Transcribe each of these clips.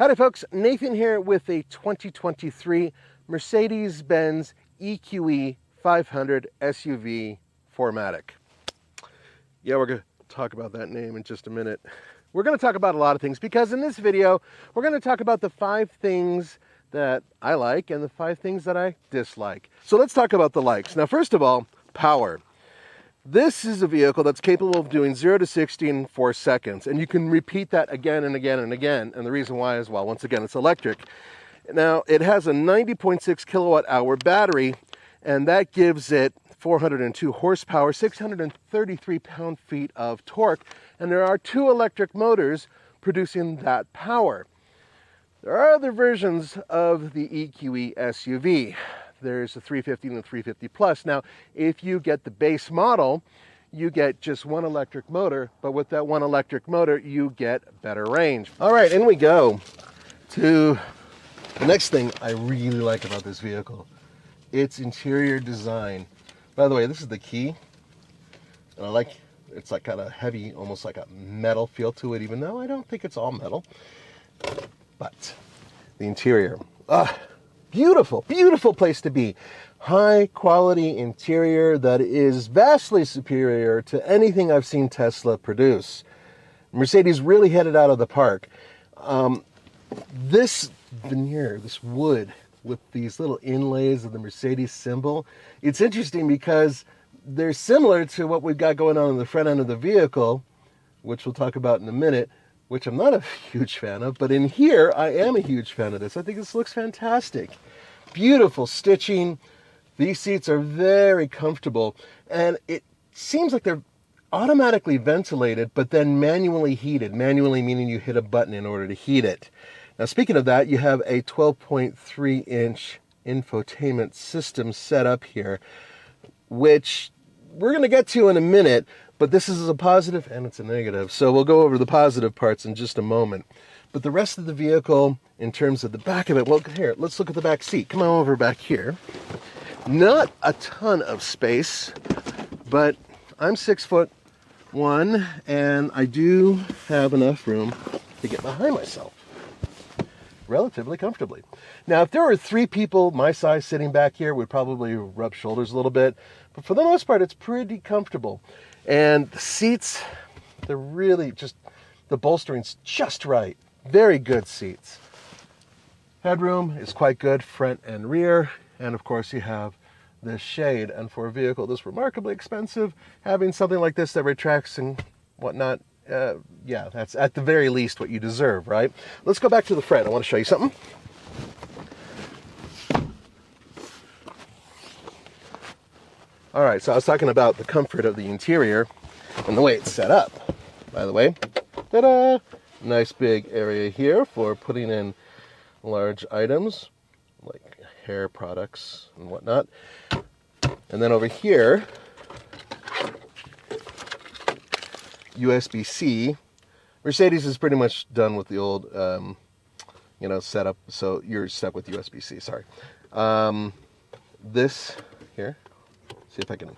Howdy folks, Nathan here with a 2023 Mercedes-Benz EQE 500 SUV 4MATIC. Yeah, we're going to talk about that name in just a minute. We're going to talk about a lot of things because in this video, we're going to talk about the 5 things that I like and the 5 things that I dislike. So let's talk about the likes. Now, first of all, power. This is a vehicle that's capable of doing 0 to 60 in 4 seconds, and you can repeat that again and again and again. And the reason why is, well, once again, it's electric. Now, it has a 90.6 kilowatt hour battery, and that gives it 402 horsepower, 633 pound-feet of torque, and there are 2 electric motors producing that power. There are other versions of the EQE SUV. There's a 350 and the 350 Plus. Now, if you get the base model, you get just 1 electric motor, but with that 1 electric motor, you get better range. All right, in we go to the next thing I really like about this vehicle. Its interior design. By the way, this is the key, and I like, it's like kind of heavy, almost like a metal feel to it, even though I don't think it's all metal. But the interior, beautiful, beautiful place to be. High quality interior that is vastly superior to anything I've seen Tesla produce. Mercedes really hit it out of the park. This veneer, this wood with these little inlays of the Mercedes symbol, it's interesting because they're similar to what we've got going on in the front end of the vehicle, which we'll talk about in a minute, which I'm not a huge fan of, but in here, I am a huge fan of this. I think this looks fantastic. Beautiful stitching. These seats are very comfortable, and it seems like they're automatically ventilated, but then manually heated. Manually meaning you hit a button in order to heat it. Now, speaking of that, you have a 12.3-inch infotainment system set up here, which we're going to get to in a minute, but this is a positive and it's a negative. So we'll go over the positive parts in just a moment. But the rest of the vehicle, in terms of the back of it, well, here, let's look at the back seat. Come on over back here. Not a ton of space, but I'm 6'1", and I do have enough room to get behind myself relatively comfortably. Now, if there were 3 people my size sitting back here, we'd probably rub shoulders a little bit, but for the most part, it's pretty comfortable. And the seats, they're really just, the bolstering's just right. Very good seats. Headroom is quite good, front and rear. And of course, you have this shade. And for a vehicle this remarkably expensive, having something like this that retracts and whatnot, yeah, that's at the very least what you deserve, right? Let's go back to the front. I want to show you something. All right, so I was talking about the comfort of the interior and the way it's set up. By the way, ta-da! Nice big area here for putting in large items like hair products and whatnot. And then over here, USB-C. Mercedes is pretty much done with the old, setup, so you're stuck with USB-C, sorry. This here, see if I can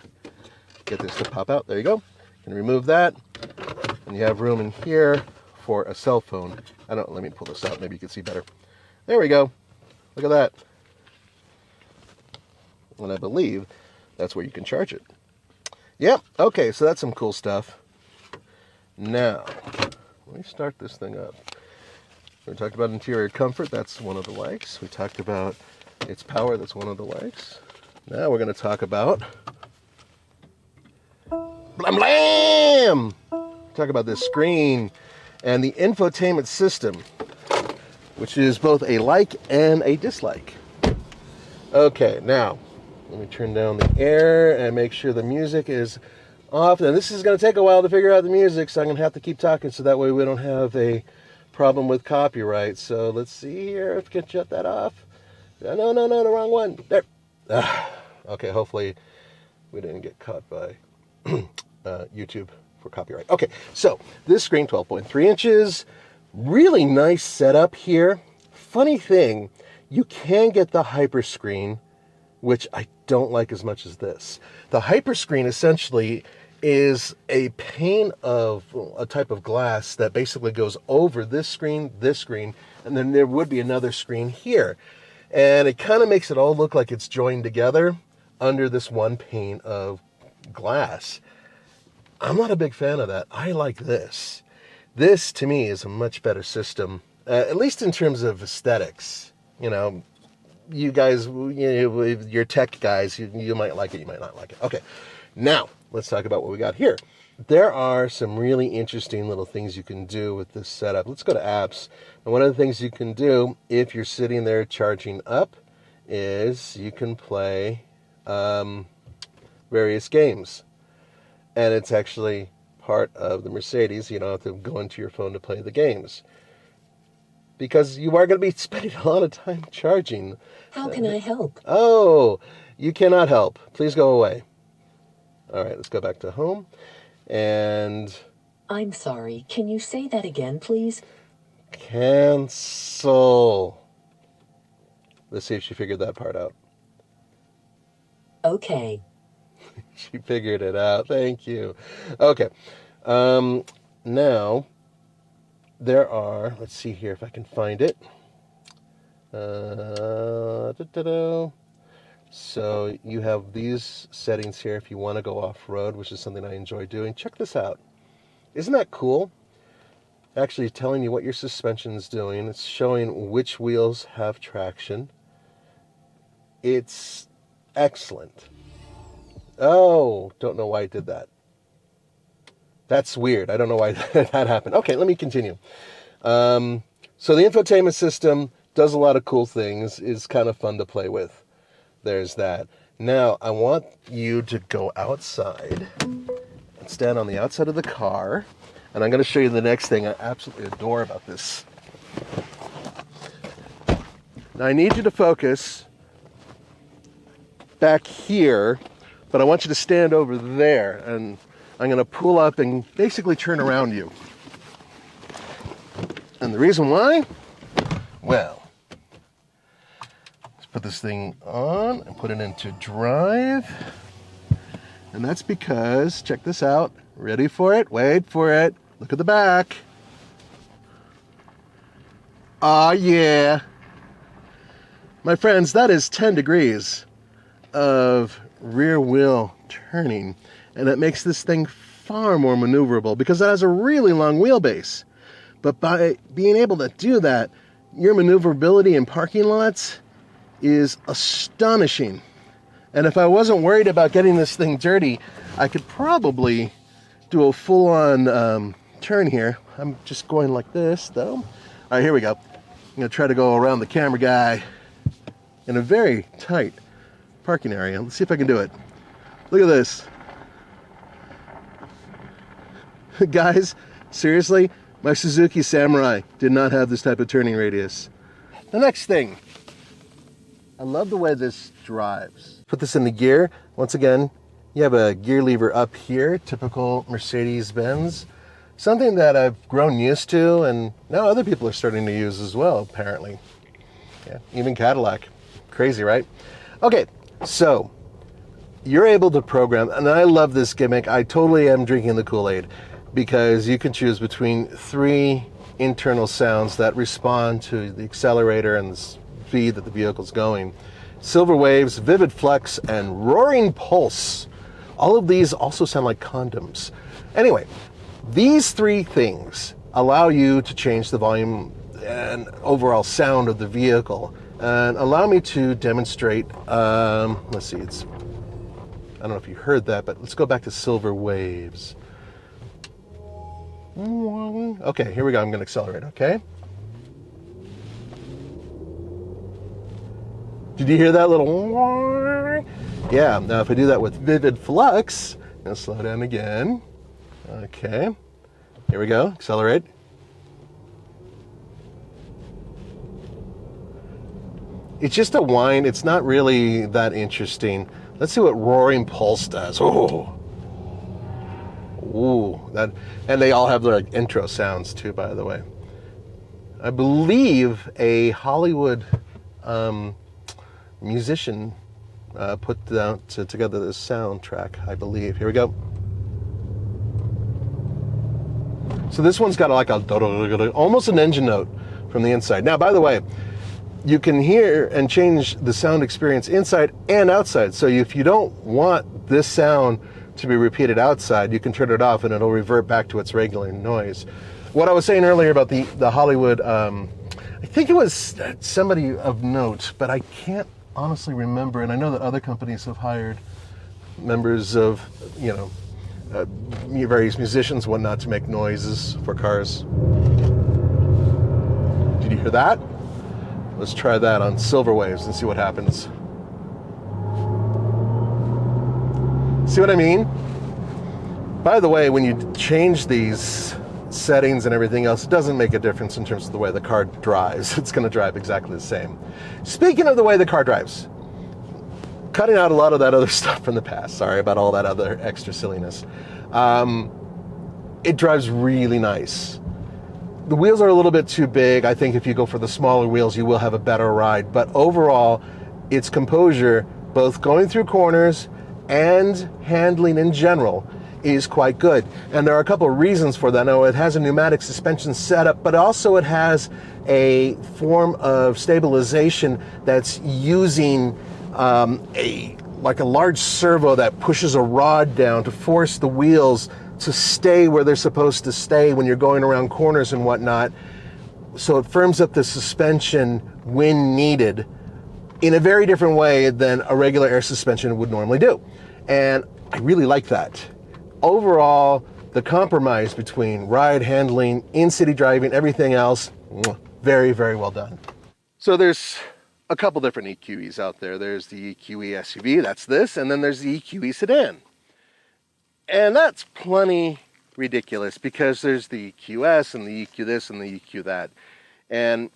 get this to pop out. There you go. You can remove that, and you have room in here for a cell phone. Let me pull this out, maybe you can see better. There we go. Look at that. And I believe that's where you can charge it. Yep, okay, so that's some cool stuff. Now, let me start this thing up. We talked about interior comfort, that's one of the likes. We talked about its power, that's one of the likes. Now we're going to talk about blam blam! Talk about this screen and the infotainment system, which is both a like and a dislike. Okay, now let me turn down the air and make sure the music is off. Now this is going to take a while to figure out the music, so I'm going to have to keep talking so that way we don't have a problem with copyright. So let's see here if we can shut that off. No, the wrong one. There. Okay, hopefully we didn't get caught by YouTube for copyright. Okay, so this screen, 12.3 inches, really nice setup here. Funny thing, you can get the hyper screen, which I don't like as much as this. The hyper screen essentially is a pane of a type of glass that basically goes over this screen, and then there would be another screen here. And it kind of makes it all look like it's joined together under this one pane of glass. I'm not a big fan of that. I like this. This, to me, is a much better system, at least in terms of aesthetics. You know, you guys, your tech guys, you might like it, you might not like it. Okay, now let's talk about what we got here. There are some really interesting little things you can do with this setup. Let's go to apps. And one of the things you can do if you're sitting there charging up is you can play various games. And it's actually part of the Mercedes. You don't have to go into your phone to play the games, because you are going to be spending a lot of time charging. How can I help? Oh, you cannot help. Please go away. All right, let's go back to home. And I'm sorry. Can you say that again, please? Cancel. Let's see if she figured that part out. Okay. She figured it out. Thank you. Okay. Now, there are, let's see here if I can find it. So you have these settings here if you want to go off-road, which is something I enjoy doing. Check this out. Isn't that cool? Actually telling you what your suspension is doing. It's showing which wheels have traction. It's excellent. Oh, don't know why it did that. That's weird. I don't know why that happened. Okay, let me continue. So the infotainment system does a lot of cool things. It's kind of fun to play with. There's that. Now, I want you to go outside and stand on the outside of the car. And I'm going to show you the next thing I absolutely adore about this. Now, I need you to focus back here, but I want you to stand over there. And I'm going to pull up and basically turn around you. And the reason why? Well, let's put this thing on and put it into drive. And that's because, check this out. Ready for it? Wait for it. Look at the back. Ah, yeah. My friends, that is 10 degrees of rear wheel turning. And it makes this thing far more maneuverable because it has a really long wheelbase. But by being able to do that, your maneuverability in parking lots is astonishing. And if I wasn't worried about getting this thing dirty, I could probably do a full-on turn here. I'm just going like this, though. All right, here we go. I'm going to try to go around the camera guy in a very tight parking area. Let's see if I can do it. Look at this. Guys, seriously, my Suzuki Samurai did not have this type of turning radius. The next thing. I love the way this drives. Put this in the gear. Once again, you have a gear lever up here, typical Mercedes-Benz. Something that I've grown used to, and now other people are starting to use as well, apparently. Yeah, even Cadillac. Crazy, right? Okay, so you're able to program, and I love this gimmick. I totally am drinking the Kool-Aid, because you can choose between 3 internal sounds that respond to the accelerator and the speed that the vehicle's going. Silver Waves, Vivid Flux, and Roaring Pulse. All of these also sound like condoms. Anyway, these 3 things allow you to change the volume and overall sound of the vehicle, and allow me to demonstrate, let's see, I don't know if you heard that, but let's go back to Silver Waves. Okay, here we go. I'm going to accelerate, okay? Did you hear that little... Yeah, now if I do that with Vivid Flux, I'm going to slow down again. Okay, here we go. Accelerate. It's just a whine. It's not really that interesting. Let's see what Roaring Pulse does. Oh. Ooh, that, and they all have their intro sounds too, by the way. I believe a Hollywood musician put together this soundtrack, I believe. Here we go. So this one's got like a almost an engine note from the inside. Now, by the way, you can hear and change the sound experience inside and outside. So if you don't want this sound to be repeated outside, you can turn it off and it'll revert back to its regular noise. What I was saying earlier about the Hollywood, I think it was somebody of note, but I can't honestly remember. And I know that other companies have hired members of, various musicians and whatnot to make noises for cars. Did you hear that? Let's try that on Silver Waves and see what happens. See what I mean? By the way, when you change these settings and everything else, it doesn't make a difference in terms of the way the car drives. It's going to drive exactly the same. Speaking of the way the car drives, cutting out a lot of that other stuff from the past. Sorry about all that other extra silliness. It drives really nice. The wheels are a little bit too big. I think if you go for the smaller wheels, you will have a better ride. But overall, its composure, both going through corners and handling in general, is quite good. And there are a couple of reasons for that. Now, it has a pneumatic suspension setup, but also it has a form of stabilization that's using a large servo that pushes a rod down to force the wheels to stay where they're supposed to stay when you're going around corners and whatnot. So it firms up the suspension when needed in a very different way than a regular air suspension would normally do. And I really like that. Overall, the compromise between ride handling, in-city driving, everything else, very, very well done. So there's a couple different EQEs out there. There's the EQE SUV, that's this, and then there's the EQE sedan. And that's plenty ridiculous because there's the EQS and the EQ this and the EQ that. And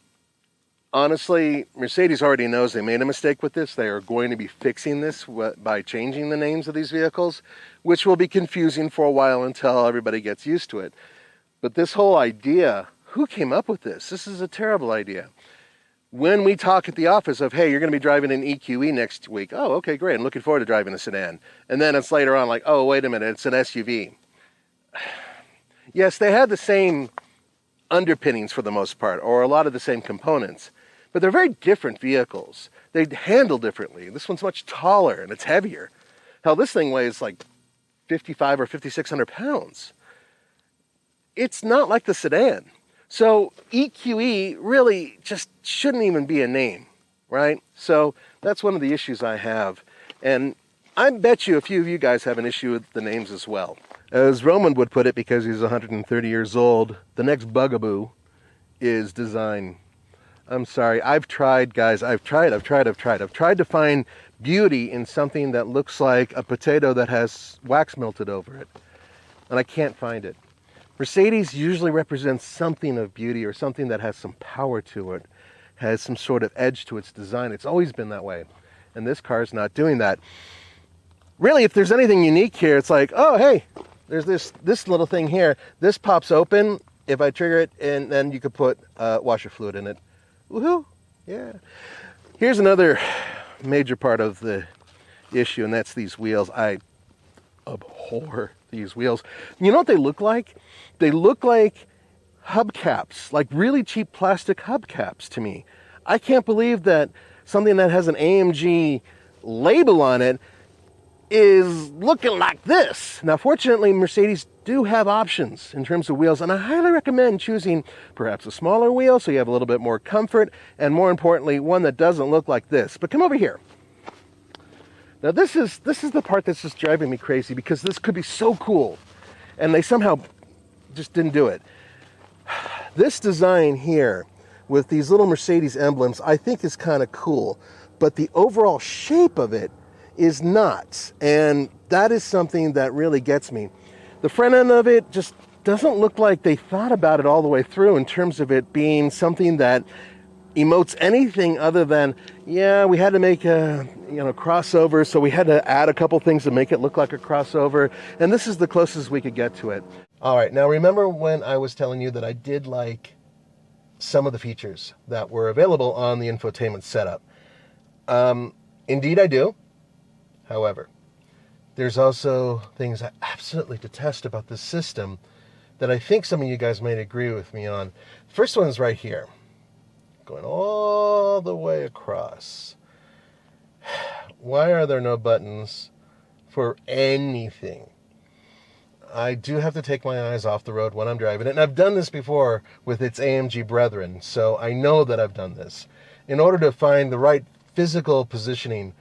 honestly, Mercedes already knows they made a mistake with this. They are going to be fixing this by changing the names of these vehicles, which will be confusing for a while until everybody gets used to it. But this whole idea, who came up with this? This is a terrible idea. When we talk at the office of, hey, you're going to be driving an EQE next week. Oh, okay, great. I'm looking forward to driving a sedan. And then it's later on like, oh, wait a minute, it's an SUV. Yes, they had the same underpinnings for the most part, or a lot of the same components, but they're very different vehicles. They handle differently. This one's much taller and it's heavier. Hell, this thing weighs like 55 or 5,600 pounds. It's not like the sedan. So EQE really just shouldn't even be a name, right? So that's one of the issues I have. And I bet you a few of you guys have an issue with the names as well. As Roman would put it, because he's 130 years old, the next bugaboo is design. I'm sorry, I've tried, guys. I've tried to find beauty in something that looks like a potato that has wax melted over it. And I can't find it. Mercedes usually represents something of beauty or something that has some power to it, has some sort of edge to its design. It's always been that way. And this car is not doing that. Really, if there's anything unique here, it's like, oh, hey, there's this little thing here. This pops open if I trigger it, and then you could put washer fluid in it. Woohoo! Yeah. Here's another major part of the issue, and that's these wheels. I abhor these wheels. You know what they look like? They look like hubcaps, like really cheap plastic hubcaps to me. I can't believe that something that has an AMG label on it is looking like this. Now, fortunately, Mercedes do have options in terms of wheels, and I highly recommend choosing perhaps a smaller wheel so you have a little bit more comfort, and more importantly, one that doesn't look like this. But come over here. Now, this is the part that's just driving me crazy, because this could be so cool, and they somehow just didn't do it. This design here with these little Mercedes emblems, I think is kind of cool, but the overall shape of it is not, and that is something that really gets me. The front end of it just doesn't look like they thought about it all the way through in terms of it being something that emotes anything other than, yeah, we had to make a crossover, so we had to add a couple things to make it look like a crossover, and this is the closest we could get to it. All right, now remember when I was telling you that I did like some of the features that were available on the infotainment setup? Indeed I do. However, there's also things I absolutely detest about this system that I think some of you guys might agree with me on. First one is right here. going all the way across. Why are there no buttons for anything? I do have to take my eyes off the road when I'm driving it, and I've done this before with its AMG brethren, so I know that I've done this in order to find the right physical positioning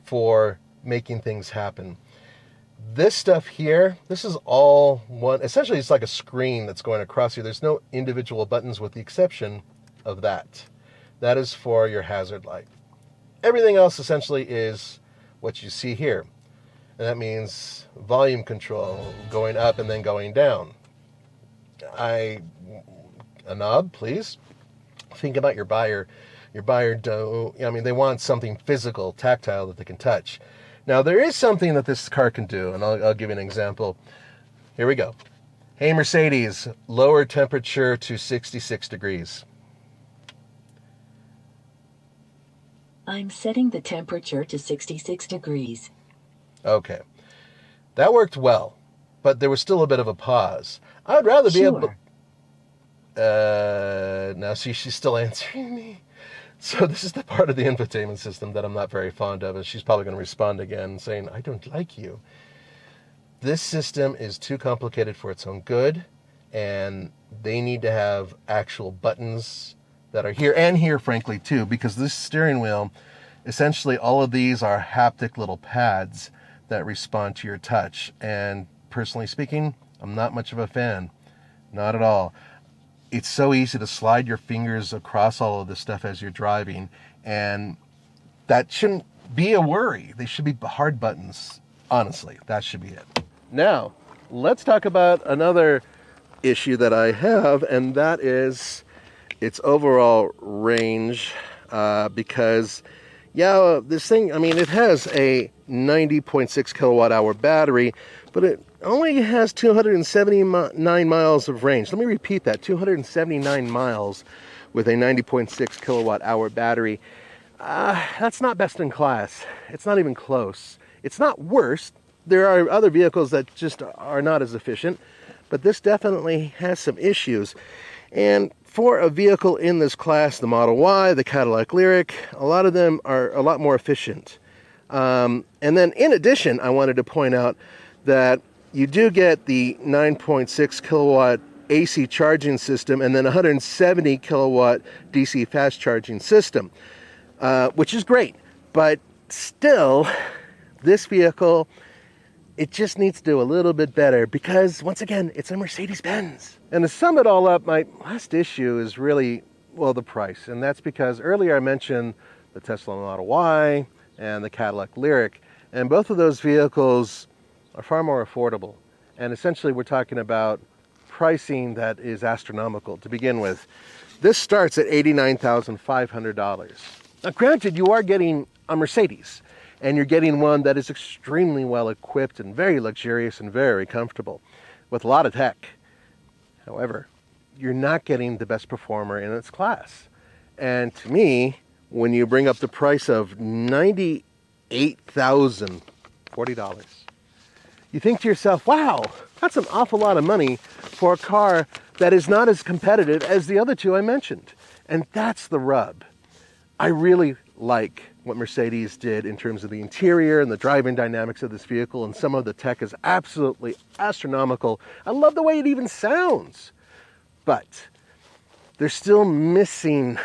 for making things happen. This stuff here, this is all one, essentially it's like a screen that's going across here. There's no individual buttons with the exception of that. That is for your hazard light. Everything else essentially is what you see here. And that means volume control, going up and then going down. A knob, please. Think about your buyer. Your buyer, they want something physical, tactile that they can touch. Now, there is something that this car can do, and I'll give you an example. Here we go. Hey, Mercedes, lower temperature to 66 degrees. I'm setting the temperature to 66 degrees. Okay. That worked well, but there was still a bit of a pause. I'd rather be able to... Now, see, she's still answering me. So this is the part of the infotainment system that I'm not very fond of, and she's probably going to respond again saying, I don't like you. This system is too complicated for its own good, and they need to have actual buttons that are here, and here, frankly, too, because this steering wheel, essentially all of these are haptic little pads that respond to your touch. And personally speaking, I'm not much of a fan. Not at all. It's so easy to slide your fingers across all of this stuff as you're driving, and that shouldn't be a worry. They should be hard buttons. Honestly, that should be it. Now, let's talk about another issue that I have, and that is its overall range, because, this thing, it has a 90.6 kilowatt hour battery, but it only has 279 miles of range. Let me repeat that, 279 miles with a 90.6 kilowatt hour battery. That's not best in class. It's not even close. It's not worse. There are other vehicles that just are not as efficient, but this definitely has some issues. And for a vehicle in this class, the Model Y, the Cadillac Lyriq, a lot of them are a lot more efficient. And then in addition, I wanted to point out that you do get the 9.6 kilowatt AC charging system and then 170 kilowatt DC fast charging system, which is great. But still, this vehicle, it just needs to do a little bit better because, once again, it's a Mercedes-Benz. And to sum it all up, my last issue is really, the price. And that's because earlier I mentioned the Tesla Model Y and the Cadillac Lyriq. And both of those vehicles are far more affordable. And essentially we're talking about pricing that is astronomical to begin with. This starts at $89,500. Now granted, you are getting a Mercedes, and you're getting one that is extremely well equipped and very luxurious and very comfortable with a lot of tech. However, you're not getting the best performer in its class. And to me, when you bring up the price of $98,040, you think to yourself, wow, that's an awful lot of money for a car that is not as competitive as the other two I mentioned. And that's the rub. I really like what Mercedes did in terms of the interior and the driving dynamics of this vehicle, and some of the tech is absolutely astronomical. I love the way it even sounds. But they're still missing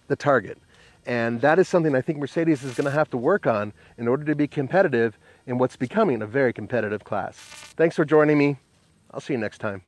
the target. And that is something I think Mercedes is going to have to work on in order to be competitive in what's becoming a very competitive class. Thanks for joining me. I'll see you next time.